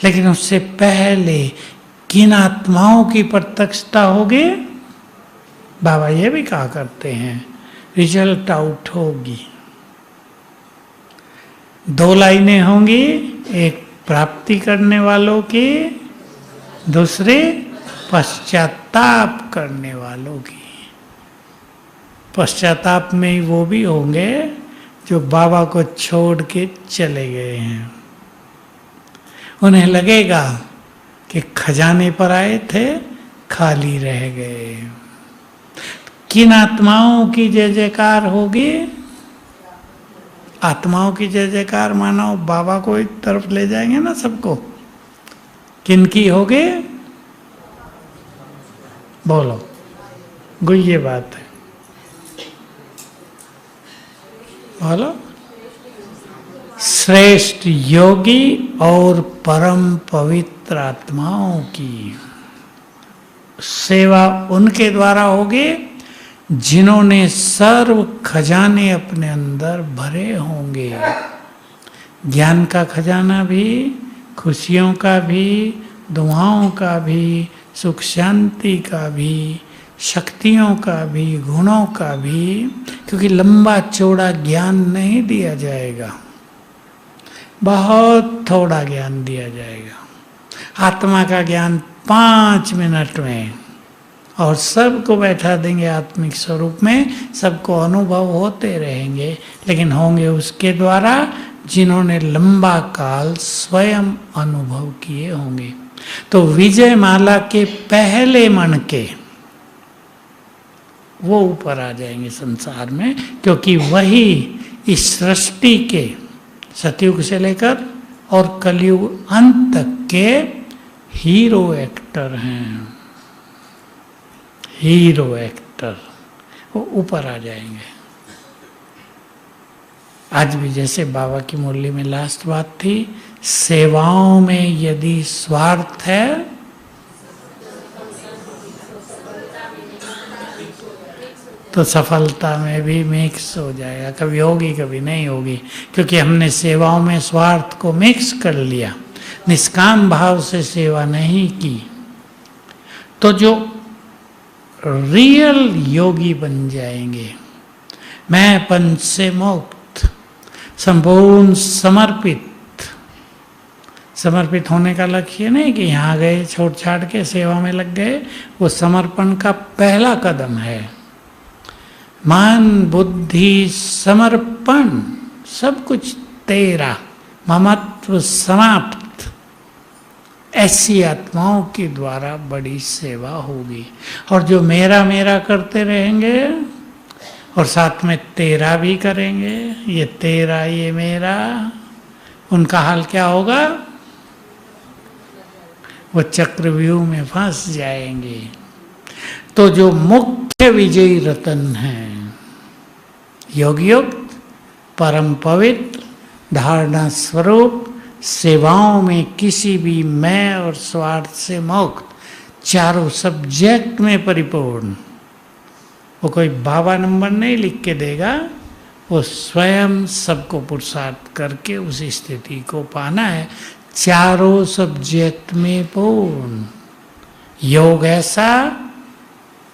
लेकिन उससे पहले किन आत्माओं की प्रत्यक्षता होगी, बाबा ये भी कहा करते हैं, रिजल्ट आउट होगी। 2 लाइनें होंगी, एक प्राप्ति करने वालों की, दूसरे पश्चाताप करने वालों की। पश्चाताप में ही वो भी होंगे जो बाबा को छोड़ के चले गए हैं। उन्हें लगेगा कि खजाने पर आए थे, खाली रह गए। किन आत्माओं की जय जयकार होगी? आत्माओं की जय जयकार मानो बाबा को एक तरफ ले जाएंगे ना सबको। किन की होगी? बोलो, गुइये बात है, बोलो। श्रेष्ठ योगी और परम पवित्र आत्माओं की सेवा उनके द्वारा होगी जिन्होंने सर्व खजाने अपने अंदर भरे होंगे। ज्ञान का खजाना भी, खुशियों का भी, दुआओं का भी, सुख शांति का भी, शक्तियों का भी, गुणों का भी, क्योंकि लंबा चौड़ा ज्ञान नहीं दिया जाएगा, बहुत थोड़ा ज्ञान दिया जाएगा। आत्मा का ज्ञान 5 मिनट में, और सबको बैठा देंगे आत्मिक स्वरूप में, सबको अनुभव होते रहेंगे, लेकिन होंगे उसके द्वारा जिन्होंने लंबा काल स्वयं अनुभव किए होंगे। तो विजय माला के पहले मन के वो ऊपर आ जाएंगे संसार में, क्योंकि वही इस सृष्टि के सतयुग से लेकर और कलयुग अंत तक के हीरो एक्टर हैं। हीरो एक्टर वो ऊपर आ जाएंगे। आज भी जैसे बाबा की मुरली में लास्ट बात थी, सेवाओं में यदि स्वार्थ है तो सफलता में भी मिक्स हो जाएगा, कभी होगी कभी नहीं होगी, क्योंकि हमने सेवाओं में स्वार्थ को मिक्स कर लिया, निष्काम भाव से सेवा नहीं की। तो जो रियल योगी बन जाएंगे, मैं पंच से मुक्त, संपूर्ण समर्पित। समर्पित होने का लक्ष्य नहीं कि यहाँ गए छोड़ छाड़ के सेवा में लग गए, वो समर्पण का पहला कदम है। मन बुद्धि समर्पण, सब कुछ तेरा, ममत्व समाप्त। ऐसी आत्माओं के द्वारा बड़ी सेवा होगी। और जो मेरा मेरा करते रहेंगे और साथ में तेरा भी करेंगे, ये तेरा ये मेरा, उनका हाल क्या होगा? वो चक्रव्यूह में फंस जाएंगे। तो जो मुख्य विजयी रतन हैं, योगयुक्त, परम पवित्र, धारणा स्वरूप, सेवाओं में किसी भी मैं और स्वार्थ से मुक्त, चारों सब्जेक्ट में परिपूर्ण। वो कोई बाबा नंबर नहीं लिख के देगा, वो स्वयं सबको पुरुषार्थ करके उस स्थिति को पाना है। चारों सब्जेक्ट में पूर्ण योग ऐसा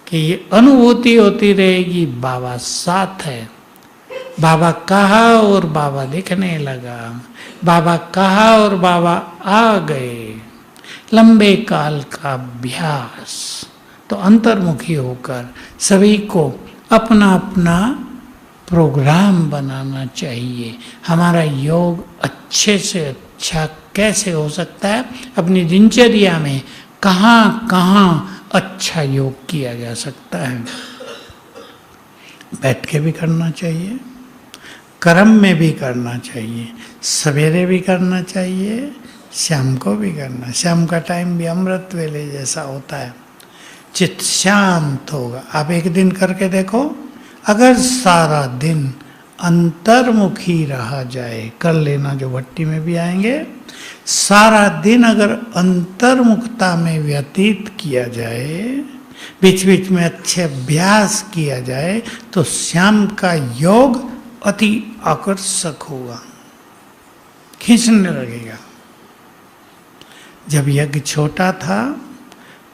कि ये अनुभूति होती रहेगी बाबा साथ है। बाबा कहा और बाबा दिखने लगा, बाबा कहा और बाबा आ गए। लंबे काल का अभ्यास। तो अंतर्मुखी होकर सभी को अपना अपना प्रोग्राम बनाना चाहिए। हमारा योग अच्छे से अच्छा कैसे हो सकता है, अपनी दिनचर्या में कहाँ कहाँ अच्छा योग किया जा सकता है। बैठ के भी करना चाहिए, कर्म में भी करना चाहिए, सवेरे भी करना चाहिए, शाम को भी करना। शाम का टाइम भी अमृत वेले जैसा होता है, चित्त शांत होगा। आप एक दिन करके देखो, अगर सारा दिन अंतर्मुखी रहा जाए, कर लेना जो भट्टी में भी आएंगे, सारा दिन अगर अंतर्मुखता में व्यतीत किया जाए, बीच बीच में अच्छे अभ्यास किया जाए, तो शाम का योग अति आकर्षक होगा, खींचने लगेगा। जब यज्ञ छोटा था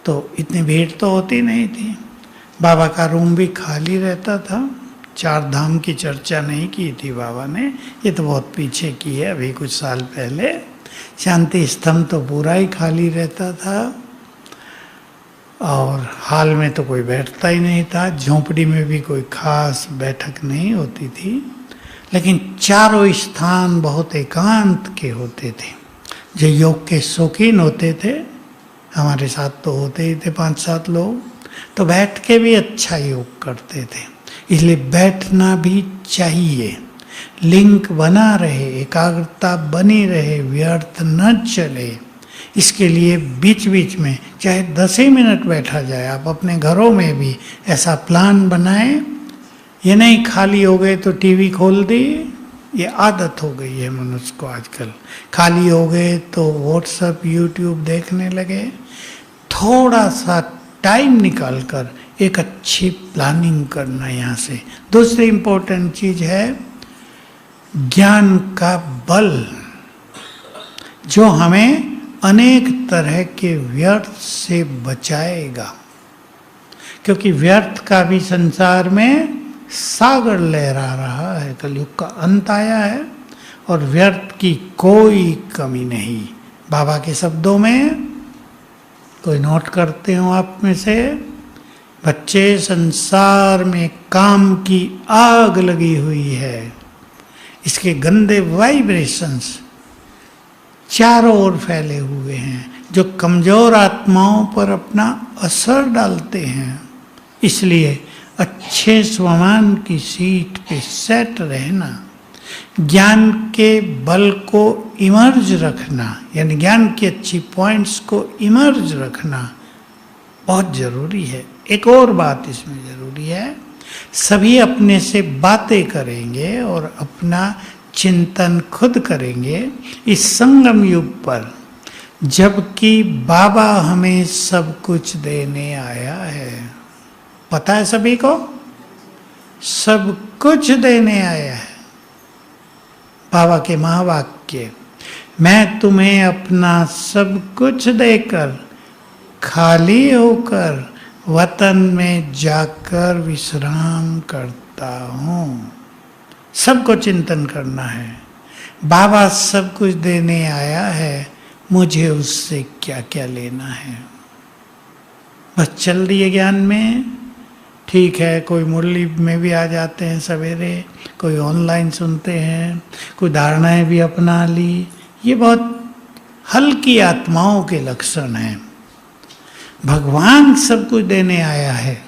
तो इतनी भीड़ तो होती नहीं थी, बाबा का रूम भी खाली रहता था। 4 धाम की चर्चा नहीं की थी बाबा ने, ये तो बहुत पीछे की है, अभी कुछ साल पहले। शांति स्तंभ तो पूरा ही खाली रहता था और हाल में तो कोई बैठता ही नहीं था, झोंपड़ी में भी कोई खास बैठक नहीं होती थी, लेकिन चारों स्थान बहुत एकांत के होते थे। जो योग के शौकीन होते थे, हमारे साथ तो होते ही थे 5-7 लोग, तो बैठ के भी अच्छा योग करते थे। इसलिए बैठना भी चाहिए, लिंक बना रहे, एकाग्रता बनी रहे, व्यर्थ न चले। इसके लिए बीच बीच में चाहे 10 ही मिनट बैठा जाए। आप अपने घरों में भी ऐसा प्लान बनाएं। ये नहीं खाली हो गए तो टीवी खोल दी, ये आदत हो गई है मनुष्य को आजकल। खाली हो गए तो व्हाट्सएप यूट्यूब देखने लगे। थोड़ा सा टाइम निकाल कर एक अच्छी प्लानिंग करना यहाँ से। दूसरी इम्पोर्टेंट चीज है ज्ञान का बल, जो हमें अनेक तरह के व्यर्थ से बचाएगा। क्योंकि व्यर्थ का भी संसार में सागर लहरा रहा है, कलयुग का अंत आया है और व्यर्थ की कोई कमी नहीं। बाबा के शब्दों में, कोई नोट करते हो आप में से, बच्चे, संसार में काम की आग लगी हुई है, इसके गंदे वाइब्रेशंस चारों ओर फैले हुए हैं, जो कमजोर आत्माओं पर अपना असर डालते हैं। इसलिए अच्छे स्वमान की सीट पे सेट रहना, ज्ञान के बल को इमर्ज रखना, यानी ज्ञान की अच्छी पॉइंट्स को इमर्ज रखना बहुत जरूरी है। एक और बात इसमें जरूरी है, सभी अपने से बातें करेंगे और अपना चिंतन खुद करेंगे इस संगम युग पर, जबकि बाबा हमें सब कुछ देने आया है। पता है सभी को, सब कुछ देने आया है। बाबा के महावाक्य, मैं तुम्हें अपना सब कुछ देकर खाली होकर वतन में जाकर विश्राम करता हूँ। सबको चिंतन करना है, बाबा सब कुछ देने आया है, मुझे उससे क्या क्या लेना है। बस चल दिए ज्ञान में, ठीक है। कोई मुरली में भी आ जाते हैं सवेरे, कोई ऑनलाइन सुनते हैं, कोई धारणाएं भी अपना ली, ये बहुत हल्की आत्माओं के लक्षण हैं। भगवान सब कुछ देने आया है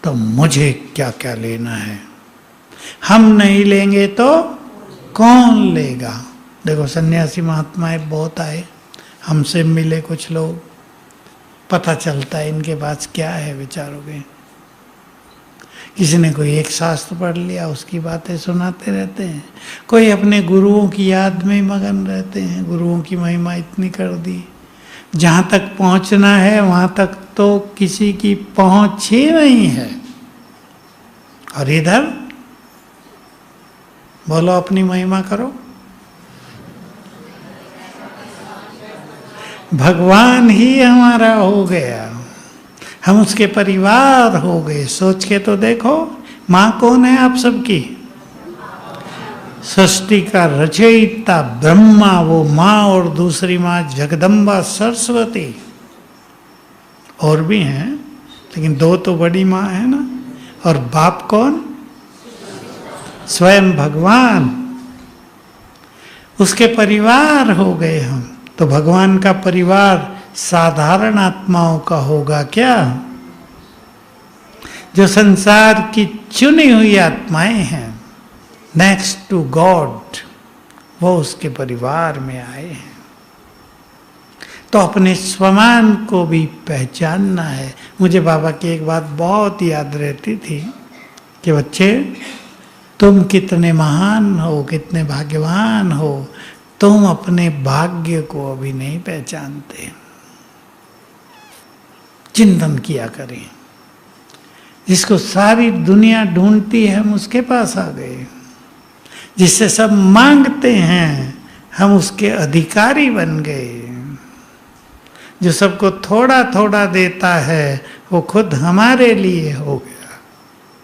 तो मुझे क्या क्या लेना है, हम नहीं लेंगे तो कौन लेगा। देखो सन्यासी महात्माएं बहुत आए, हमसे मिले कुछ लोग, पता चलता है इनके पास क्या है विचारों के। किसी ने कोई एक शास्त्र पढ़ लिया, उसकी बातें सुनाते रहते हैं। कोई अपने गुरुओं की याद में मगन रहते हैं, गुरुओं की महिमा इतनी कर दी, जहाँ तक पहुँचना है वहाँ तक तो किसी की पहुँच ही नहीं है। और इधर बोलो अपनी महिमा करो, भगवान ही हमारा हो गया, हम उसके परिवार हो गए। सोच के तो देखो, माँ कौन है आप सबकी? सृष्टि का रचयिता ब्रह्मा, वो माँ, और दूसरी माँ जगदम्बा सरस्वती। और भी हैं लेकिन 2 तो बड़ी माँ है ना। और बाप कौन? स्वयं भगवान, उसके परिवार हो गए हम। तो भगवान का परिवार साधारण आत्माओं का होगा क्या? जो संसार की चुनी हुई आत्माएं हैं, नेक्स्ट टू गॉड, वो उसके परिवार में आए हैं। तो अपने स्वमान को भी पहचानना है। मुझे बाबा की एक बात बहुत याद रहती थी कि बच्चे, तुम कितने महान हो, कितने भाग्यवान हो, तुम अपने भाग्य को अभी नहीं पहचानते। चिंतन किया करें। जिसको सारी दुनिया ढूंढती है, हम उसके पास आ गए। जिससे सब मांगते हैं, हम उसके अधिकारी बन गए। जो सबको थोड़ा थोड़ा देता है वो खुद हमारे लिए हो गया।